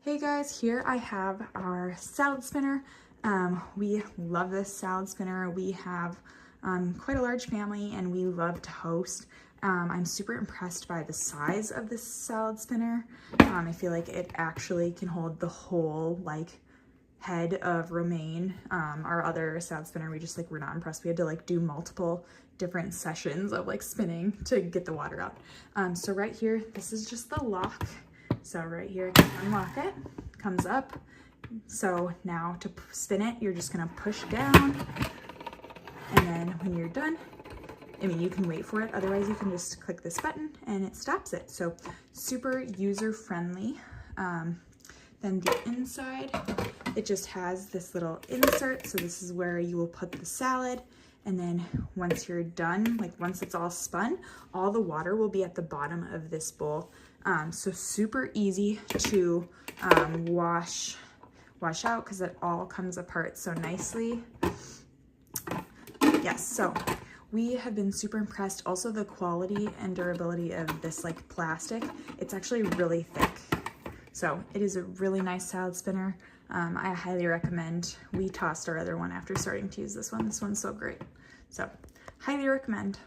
Hey guys, here I have our salad spinner. We love this salad spinner. We have quite a large family and we love to host. I'm super impressed by the size of this salad spinner. I feel like it actually can hold the whole head of romaine. Our other salad spinner, we're not impressed. We had to do multiple different sessions of spinning to get the water out. So right here, this is just the lock. So right here, you can unlock it, comes up. So now to spin it, you're just gonna push down. And then when you're done, you can wait for it. Otherwise you can just click this button and it stops it. So super user-friendly. Then the inside, it just has this little insert. So this is where you will put the salad. And then once you're done, once it's all spun, all the water will be at the bottom of this bowl. So super easy to wash out because it all comes apart so nicely. Yes, so we have been super impressed. Also the quality and durability of this plastic, it's actually really thick. So it is a really nice salad spinner. I highly recommend. We tossed our other one after starting to use this one. This one's so great. So highly recommend.